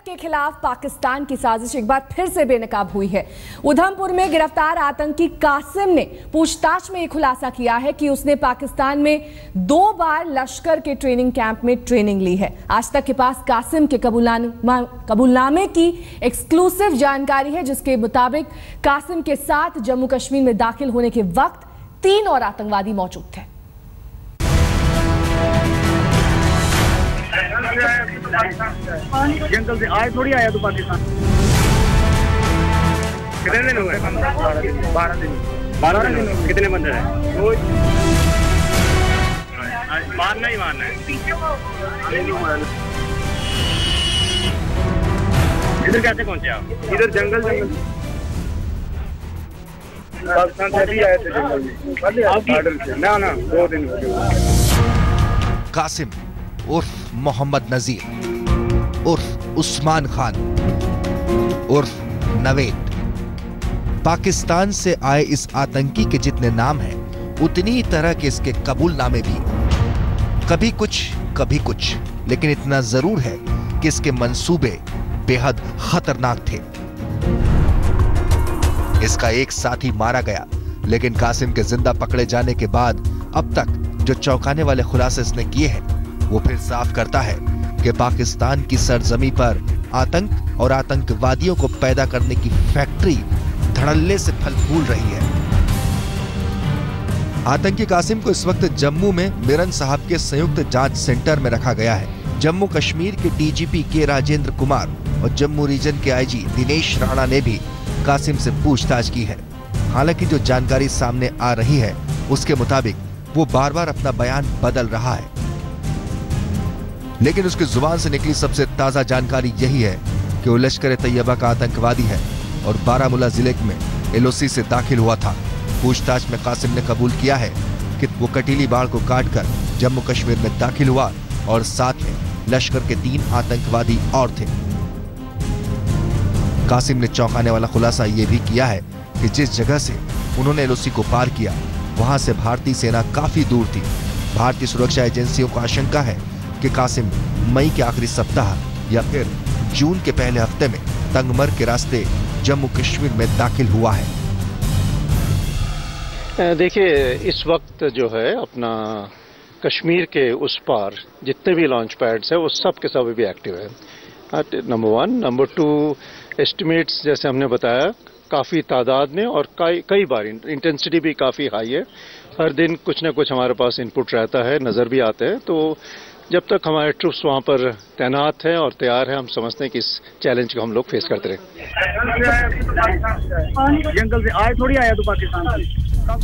के खिलाफ पाकिस्तान की साजिश एक बार फिर से बेनकाब हुई है। उधमपुर में गिरफ्तार आतंकी कासिम ने पूछताछ में यह खुलासा किया है कि उसने पाकिस्तान में 2 बार लश्कर के ट्रेनिंग कैंप में ट्रेनिंग ली है। आज तक के पास कासिम के कबूलनामे की एक्सक्लूसिव जानकारी है, जिसके मुताबिक कासिम के साथ जम्मू कश्मीर में दाखिल होने के वक्त 3 और आतंकवादी मौजूद थे। जंगल से आज थोड़ी आया तो पाकिस्तान। कितने दिन हुए? 12 दिन। कितने बंदे हैं? मारना ही मारना है। इधर कैसे पहुंचे आप? इधर जंगल पाकिस्तान से भी आए थे जंगल में। बॉर्डर से ना 2 दिन हो गए। कासिम उर्फ मोहम्मद नजीर उर्फ उस्मान खान उर्फ नवेद। पाकिस्तान से आए इस आतंकी के जितने नाम हैं, उतनी ही तरह के इसके कबूलनामे भी। कभी कुछ, लेकिन इतना जरूर है कि इसके मंसूबे बेहद खतरनाक थे। इसका एक साथी मारा गया, लेकिन कासिम के जिंदा पकड़े जाने के बाद अब तक जो चौंकाने वाले खुलासे इसने किए हैं, वो फिर साफ करता है कि पाकिस्तान की सरजमी पर आतंक और आतंकवादियों को पैदा करने की फैक्ट्री धड़ल्ले से फल फूल रही है। आतंकी कासिम को इस वक्त जम्मू में मिरन साहब के संयुक्त जांच सेंटर में रखा गया है। जम्मू कश्मीर के डीजीपी के राजेंद्र कुमार और जम्मू रीजन के आईजी दिनेश राणा ने भी कासिम से पूछताछ की है। हालांकि जो जानकारी सामने आ रही है, उसके मुताबिक वो बार बार अपना बयान बदल रहा है, लेकिन उसकी जुबान से निकली सबसे ताजा जानकारी यही है कि वो लश्कर तैयबा का आतंकवादी है और बारामूला जिले में एलओसी से दाखिल हुआ था। पूछताछ में कासिम ने कबूल किया है कि वो कटीली बाड़ को काटकर जम्मू कश्मीर में दाखिल हुआ और साथ में लश्कर के 3 आतंकवादी और थे। कासिम ने चौंकाने वाला खुलासा यह भी किया है कि जिस जगह से उन्होंने एलओसी को पार किया, वहां से भारतीय सेना काफी दूर थी। भारतीय सुरक्षा एजेंसियों को आशंका है कि कासिम मई के आखिरी सप्ताह या फिर जून के पहले हफ्ते में तंगमर के रास्ते जम्मू कश्मीर में दाखिल हुआ है। देखिए, इस वक्त जो है अपना कश्मीर के उस पार जितने भी लॉन्च पैड्स है वो सब के सब भी एक्टिव है। नंबर 1। नंबर 2, एस्टिमेट्स जैसे हमने बताया काफ़ी तादाद में और कई बार इंटेंसिटी भी काफ़ी हाई है। हर दिन कुछ ना कुछ हमारे पास इनपुट रहता है, नज़र भी आते हैं। तो जब तक हमारे ट्रूप्स वहाँ पर तैनात हैं और तैयार हैं, हम समझते हैं कि इस चैलेंज को हम लोग फेस करते रहे। जंगल से आज थोड़ी आया तो पाकिस्तान।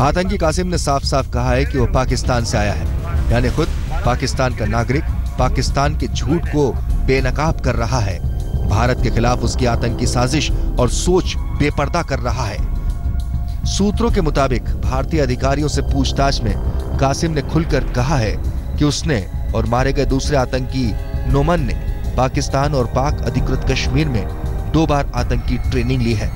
आतंकी कासिम ने साफ साफ कहा है कि वो पाकिस्तान से आया है, यानी खुद पाकिस्तान का नागरिक पाकिस्तान के झूठ को बेनकाब कर रहा है। भारत के खिलाफ उसकी आतंकी साजिश और सोच बेपर्दा कर रहा है। सूत्रों के मुताबिक भारतीय अधिकारियों से पूछताछ में कासिम ने खुलकर कहा है कि उसने और मारे गए दूसरे आतंकी नोमन ने पाकिस्तान और पाक अधिकृत कश्मीर में 2 बार आतंकी ट्रेनिंग ली है।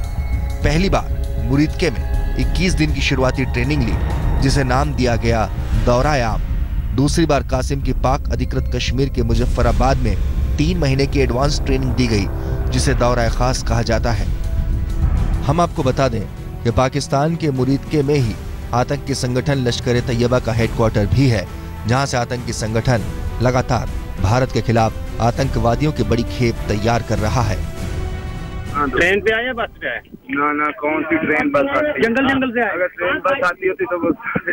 पहली बार मुरीदके में 21 दिन की शुरुआती ट्रेनिंग ली, जिसे नाम दिया गया दौरा-ए-आम। दूसरी बार कासिम की पाक अधिकृत कश्मीर के मुजफ्फराबाद में 3 महीने की एडवांस ट्रेनिंग दी गई, जिसे दौरा-ए-खास कहा जाता है। हम आपको बता दें कि पाकिस्तान के मुरीदके में ही आतंकी संगठन लश्कर तैयबा का हेडक्वार्टर भी है, जहां से आतंकी संगठन लगातार भारत के खिलाफ आतंकवादियों की बड़ी खेप तैयार कर रहा है। ट्रेन पे आए या बस पे आए? ना कौन सी ट्रेन, बस आती? जंगल से आए। अगर ट्रेन बस आती होती तो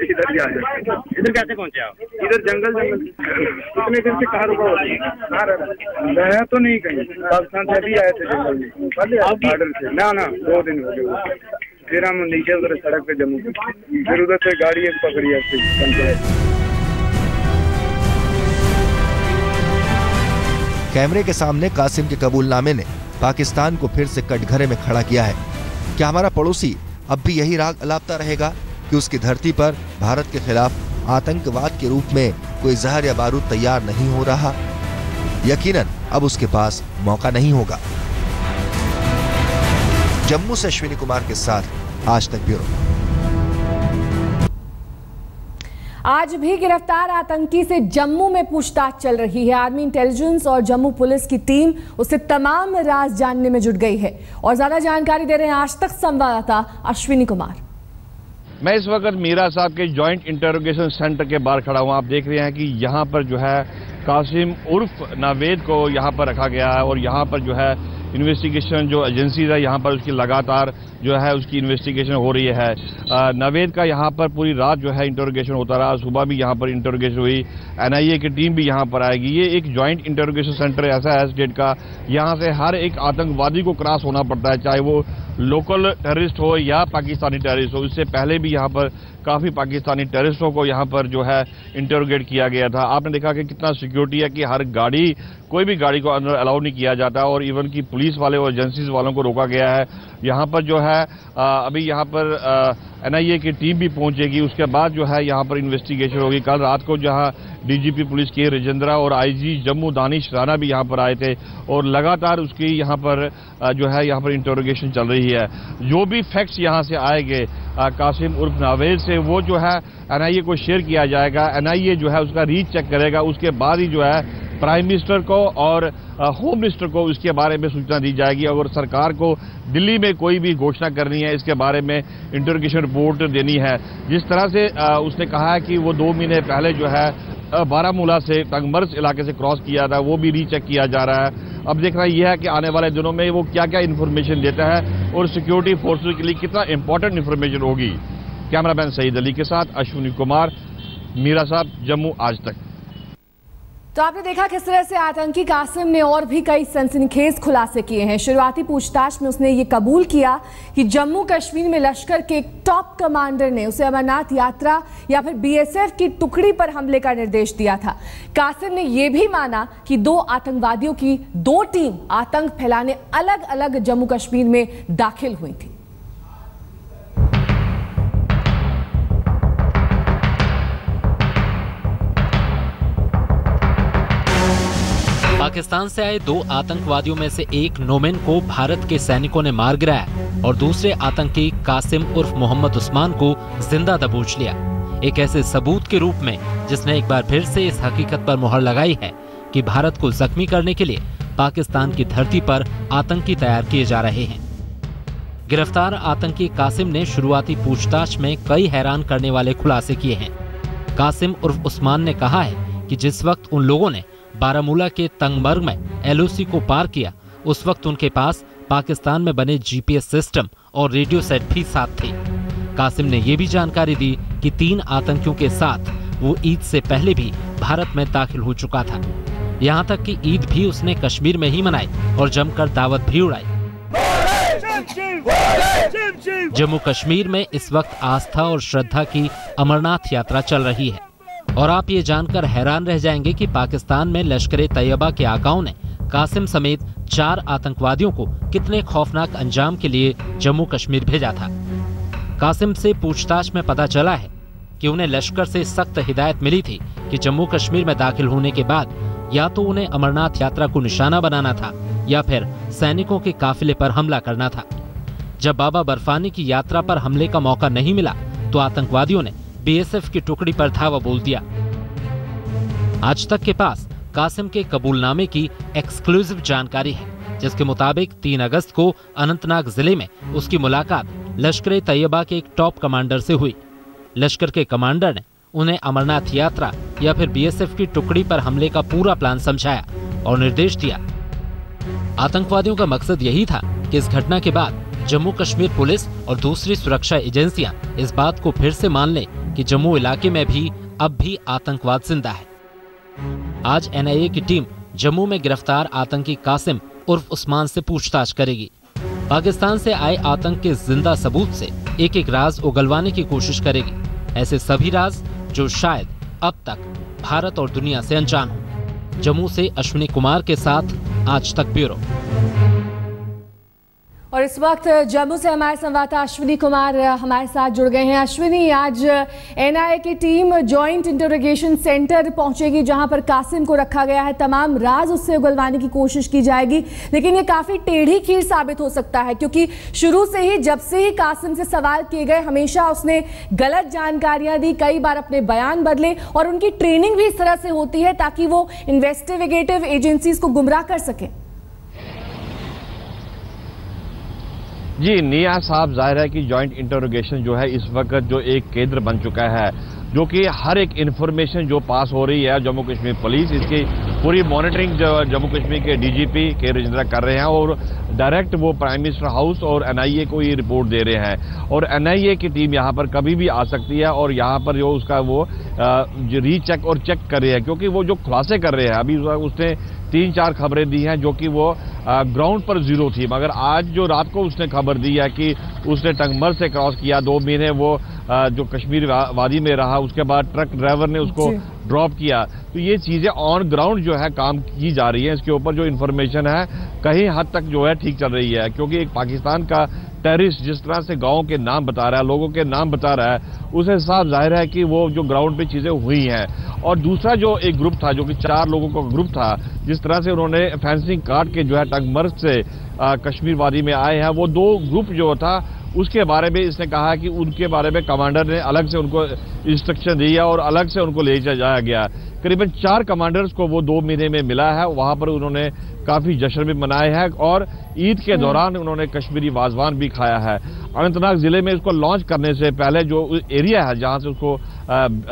इधर भी आ जाते। इधर कैसे पहुंचे आप? इधर जंगल कितने दिन से कहाँ रुका हुआ? तो नहीं कहीं, पाकिस्तान से भी आए थे जंगल में, बॉर्डर से ना 2 दिन हो गए। फिर हम नीचे उधर सड़क पे जम्मू, फिर उधर से गाड़ी पकड़ी। कैमरे के सामने कासिम के कबूलनामे ने पाकिस्तान को फिर से कटघरे में खड़ा किया है। क्या हमारा पड़ोसी अब भी यही राग अलापता रहेगा कि उसकी धरती पर भारत के खिलाफ आतंकवाद के रूप में कोई जहर या बारूद तैयार नहीं हो रहा? यकीनन अब उसके पास मौका नहीं होगा। जम्मू से अश्विनी कुमार के साथ आज तक ब्यूरो। आज भी गिरफ्तार आतंकी से जम्मू में पूछताछ चल रही है। आर्मी इंटेलिजेंस और जम्मू पुलिस की टीम उससे तमाम राज जानने में जुट गई है और ज्यादा जानकारी दे रहे हैं आज तक संवाददाता अश्विनी कुमार। मैं इस वक्त मीरा साहब के जॉइंट इंटरोगेशन सेंटर के बाहर खड़ा हूं। आप देख रहे हैं कि यहां पर जो है कासिम उर्फ नावेद को यहां पर रखा गया है और यहां पर जो है इन्वेस्टिगेशन जो एजेंसीज है यहां पर उसकी लगातार जो है उसकी इन्वेस्टिगेशन हो रही है। नावेद का यहां पर पूरी रात जो है इंटरोगेशन होता रहा, सुबह भी यहां पर इंटरोगेशन हुई। एनआईए की टीम भी यहां पर आएगी। ये एक जॉइंट इंटरोगेशन सेंटर ऐसा है स्टेट का, यहां से हर एक आतंकवादी को क्रॉस होना पड़ता है, चाहे वो लोकल टेररिस्ट हो या पाकिस्तानी टेररिस्ट हो। इससे पहले भी यहाँ पर काफ़ी पाकिस्तानी टेररिस्टों को यहाँ पर जो है इंटरोगेट किया गया था। आपने देखा कि कितना सिक्योरिटी है कि हर गाड़ी, कोई भी गाड़ी को अंदर अलाउ नहीं किया जाता और इवन की पुलिस वाले और एजेंसीज वालों को रोका गया है। यहाँ पर जो है अभी यहाँ पर एनआईए की टीम भी पहुंचेगी, उसके बाद जो है यहाँ पर इन्वेस्टिगेशन होगी। कल रात को जहाँ डीजीपी पुलिस के राजेंद्रा और आईजी जम्मू दानिश राणा भी यहाँ पर आए थे और लगातार उसकी यहाँ पर जो है यहाँ पर इंटरोगेशन चल रही है। जो भी फैक्ट्स यहाँ से आएंगे कासिम उर्फ नावेद से, वो जो है एनआईए को शेयर किया जाएगा। एनआईए जो है उसका रीच चेक करेगा, उसके बाद ही जो है प्राइम मिनिस्टर को और होम मिनिस्टर को इसके बारे में सूचना दी जाएगी। अगर सरकार को दिल्ली में कोई भी घोषणा करनी है, इसके बारे में इंटरोगेशन रिपोर्ट देनी है। जिस तरह से उसने कहा है कि वो 2 महीने पहले जो है बारामूला से तंगमर्स इलाके से क्रॉस किया था, वो भी रीचेक किया जा रहा है। अब देखना यह है कि आने वाले दिनों में वो क्या क्या इन्फॉर्मेशन देता है और सिक्योरिटी फोर्सेस के लिए कितना इंपॉर्टेंट इन्फॉर्मेशन होगी। कैमरामैन सईद अली के साथ अश्विनी कुमार, मीरा साहब, जम्मू आज तक। तो आपने देखा किस तरह से आतंकी कासिम ने और भी कई सनसनीखेज खुलासे किए हैं। शुरुआती पूछताछ में उसने ये कबूल किया कि जम्मू कश्मीर में लश्कर के एक टॉप कमांडर ने उसे अमरनाथ यात्रा या फिर बीएसएफ की टुकड़ी पर हमले का निर्देश दिया था। कासिम ने यह भी माना कि 2 आतंकवादियों की 2 टीम आतंक फैलाने अलग अलग जम्मू कश्मीर में दाखिल हुई थी। पाकिस्तान से आए 2 आतंकवादियों में से एक नोमेन को भारत के सैनिकों ने मार गिराया और दूसरे आतंकी कासिम उर्फ मोहम्मद उस्मान को जिंदा दबोच लिया, एक ऐसे सबूत के रूप में जिसने एक बार फिर से इस हकीकत पर मुहर लगाई है कि भारत को जख्मी करने के लिए पाकिस्तान की धरती पर आतंकी तैयार किए जा रहे हैं। गिरफ्तार आतंकी कासिम ने शुरुआती पूछताछ में कई हैरान करने वाले खुलासे किए हैं। कासिम उर्फ उस्मान ने कहा है कि जिस वक्त उन लोगों ने बारामूला के तंगमर्ग में एलओसी को पार किया, उस वक्त उनके पास पाकिस्तान में बने जीपीएस सिस्टम और रेडियो सेट भी साथ थे। कासिम ने यह भी जानकारी दी कि 3 आतंकियों के साथ वो ईद से पहले भी भारत में दाखिल हो चुका था। यहाँ तक कि ईद भी उसने कश्मीर में ही मनाई और जमकर दावत भी उड़ाई। जम्मू कश्मीर में इस वक्त आस्था और श्रद्धा की अमरनाथ यात्रा चल रही है और आप ये जानकर हैरान रह जाएंगे कि पाकिस्तान में लश्कर-ए-तैयबा के आकाओं ने कासिम समेत 4 आतंकवादियों को कितने खौफनाक अंजाम के लिए जम्मू कश्मीर भेजा था। कासिम से पूछताछ में पता चला है कि उन्हें लश्कर से सख्त हिदायत मिली थी कि जम्मू कश्मीर में दाखिल होने के बाद या तो उन्हें अमरनाथ यात्रा को निशाना बनाना था या फिर सैनिकों के काफिले पर हमला करना था। जब बाबा बर्फानी की यात्रा पर हमले का मौका नहीं मिला तो आतंकवादियों ने बीएसएफ की टुकड़ी पर धावा बोल दिया। आज तक के पास कासिम के कबूलनामे की एक्सक्लूसिव जानकारी है, जिसके मुताबिक 3 अगस्त को अनंतनाग जिले में उसकी मुलाकात लश्कर-ए-तैयबा के एक टॉप कमांडर से हुई। लश्कर के कमांडर ने उन्हें अमरनाथ यात्रा या फिर बीएसएफ की टुकड़ी पर हमले का पूरा प्लान समझाया और निर्देश दिया। आतंकवादियों का मकसद यही था कि इस घटना के बाद जम्मू कश्मीर पुलिस और दूसरी सुरक्षा एजेंसियां इस बात को फिर से मान लें कि जम्मू इलाके में भी अब भी आतंकवाद जिंदा है। आज एनआईए की टीम जम्मू में गिरफ्तार आतंकी कासिम उर्फ उस्मान से पूछताछ करेगी। पाकिस्तान से आए आतंक के जिंदा सबूत से एक एक राज उगलवाने की कोशिश करेगी, ऐसे सभी राज जो शायद अब तक भारत और दुनिया से अनजान हो। जम्मू से अश्विनी कुमार के साथ आज तक ब्यूरो। और इस वक्त जम्मू से हमारे संवाददाता अश्विनी कुमार हमारे साथ जुड़ गए हैं। अश्विनी, आज एनआईए की टीम जॉइंट इंटरोगेशन सेंटर पहुंचेगी जहां पर कासिम को रखा गया है। तमाम राज उससे उगलवाने की कोशिश की जाएगी, लेकिन ये काफी टेढ़ी खीर साबित हो सकता है क्योंकि शुरू से ही जब से ही कासिम से सवाल किए गए हमेशा उसने गलत जानकारियां दी, कई बार अपने बयान बदले और उनकी ट्रेनिंग भी इस तरह से होती है ताकि वो इन्वेस्टिगेटिव एजेंसीज को गुमराह कर सके। जी निया साहब, जाहिर है कि जॉइंट इंटरोगेशन जो है इस वक्त जो एक केंद्र बन चुका है, जो कि हर एक इंफॉर्मेशन जो पास हो रही है जम्मू कश्मीर पुलिस, इसकी पूरी मॉनिटरिंग जो जम्मू कश्मीर के डीजीपी के रजिंद्रा कर रहे हैं और डायरेक्ट वो प्राइम मिनिस्टर हाउस और एनआईए को ये रिपोर्ट दे रहे हैं। और एनआईए की टीम यहाँ पर कभी भी आ सकती है और यहाँ पर जो उसका वो रीचेक और चेक कर रहे हैं, क्योंकि वो जो खुलासे कर रहे हैं अभी उसने 3-4 खबरें दी हैं जो कि वो ग्राउंड पर जीरो थी, मगर आज जो रात को उसने खबर दी है कि उसने टंगमर से क्रॉस किया, 2 महीने वो जो कश्मीर वादी में रहा, उसके बाद ट्रक ड्राइवर ने उसको ड्रॉप किया। तो ये चीज़ें ऑन ग्राउंड जो है काम की जा रही है। इसके ऊपर जो इन्फॉर्मेशन है कहीं हद तक जो है ठीक चल रही है, क्योंकि एक पाकिस्तान का टेररिस्ट जिस तरह से गाँव के नाम बता रहा है, लोगों के नाम बता रहा है, उसे साफ जाहिर है कि वो जो ग्राउंड पे चीज़ें हुई हैं। और दूसरा जो एक ग्रुप था जो कि 4 लोगों का ग्रुप था, जिस तरह से उन्होंने फेंसिंग काट के जो है टंगमर्ग से कश्मीर वादी में आए हैं, वो 2 ग्रुप जो था उसके बारे में इसने कहा कि उनके बारे में कमांडर ने अलग से उनको इंस्ट्रक्शन दी है और अलग से उनको ले जाया गया। करीबन 4 कमांडर्स को वो 2 महीने में मिला है, वहां पर उन्होंने काफी जश्न भी मनाए हैं और ईद के दौरान उन्होंने कश्मीरी वाजवान भी खाया है। अनंतनाग जिले में इसको लॉन्च करने से पहले जो एरिया है जहां से उसको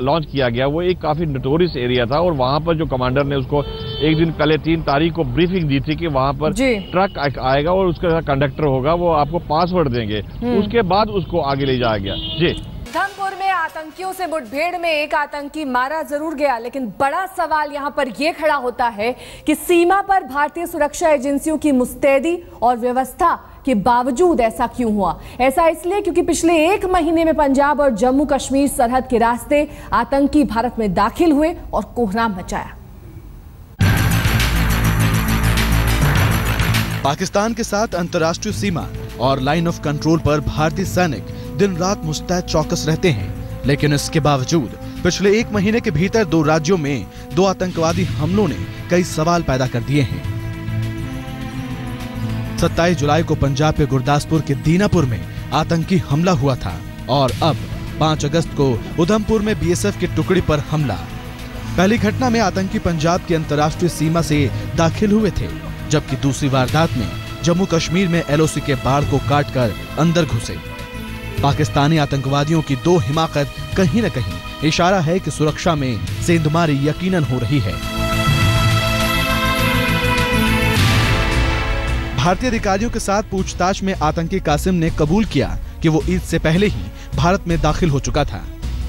लॉन्च किया गया, वो एक काफी नोटोरियस एरिया था और वहां पर जो कमांडर ने उसको एक दिन पहले 3 तारीख को ब्रीफिंग दी थी कि वहां पर ट्रक आएगा और उसका कंडक्टर होगा, वो आपको पासवर्ड देंगे, उसके बाद उसको आगे ले जाया गया। जी, उधमपुर में आतंकियों से मुठभेड़ में एक आतंकी मारा जरूर गया, लेकिन बड़ा सवाल यहां पर यह खड़ा होता है कि सीमा पर भारतीय सुरक्षा एजेंसियों की मुस्तैदी और व्यवस्था के बावजूद ऐसा क्यों हुआ। ऐसा इसलिए क्योंकि पिछले 1 महीने में पंजाब और जम्मू कश्मीर सरहद के रास्ते आतंकी भारत में दाखिल हुए और कोहराम मचाया। पाकिस्तान के साथ अंतर्राष्ट्रीय सीमा और लाइन ऑफ कंट्रोल पर भारतीय सैनिक दिन रात मुस्तैद चौकस रहते हैं, लेकिन इसके बावजूद पिछले 1 महीने के भीतर 2 राज्यों में 2 आतंकवादी हमलों ने कई सवाल पैदा कर दिए हैं। 27 जुलाई को पंजाब के गुरदासपुर के दीनापुर में आतंकी हमला हुआ था और अब 5 अगस्त को उधमपुर में बीएसएफ की टुकड़ी पर हमला। पहली घटना में आतंकी पंजाब की अंतर्राष्ट्रीय सीमा से दाखिल हुए थे, जबकि दूसरी वारदात में जम्मू कश्मीर में एलओसी के बाड़ को काटकर अंदर घुसे। पाकिस्तानी आतंकवादियों की 2 हिमाकत कहीं न कहीं इशारा है कि सुरक्षा में सेंधमारी यकीनन हो रही है। भारतीय अधिकारियों के साथ पूछताछ में आतंकी कासिम ने कबूल किया कि वो ईद से पहले ही भारत में दाखिल हो चुका था।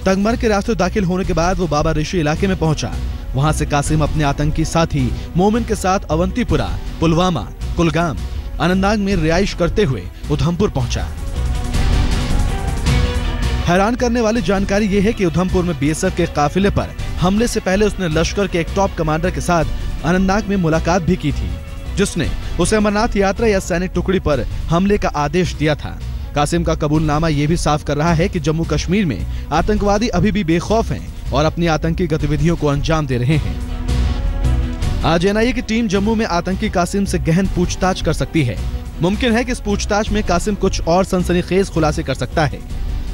टंगमर के रास्ते दाखिल होने के बाद वो बाबा ऋषि इलाके में पहुंचा। वहां से कासिम अपने आतंकी साथी मोमिन के साथ अवंतीपुरा, पुलवामा, कुलगाम, अनंतनाग में रिहाइश करते हुए उधमपुर पहुंचा। हैरान करने वाली जानकारी ये है कि उधमपुर में बीएसएफ के काफिले पर हमले से पहले उसने लश्कर के एक टॉप कमांडर के साथ अनंतनाग में मुलाकात भी की थी, जिसने उसे अमरनाथ यात्रा या सैनिक टुकड़ी पर हमले का आदेश दिया था। कासिम का कबूलनामा ये भी साफ कर रहा है कि जम्मू कश्मीर में आतंकवादी अभी भी बेखौफ हैं और अपनी आतंकी गतिविधियों को अंजाम दे रहे हैं। आज एनआईए की टीम जम्मू में आतंकी कासिम से गहन पूछताछ कर सकती है। मुमकिन है कि इस पूछताछ में कासिम कुछ और सनसनीखेज खुलासे कर सकता है,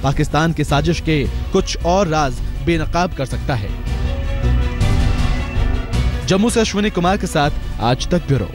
पाकिस्तान की साजिश के कुछ और राज बेनकाब कर सकता है। जम्मू से अश्विनी कुमार के साथ आज तक ब्यूरो।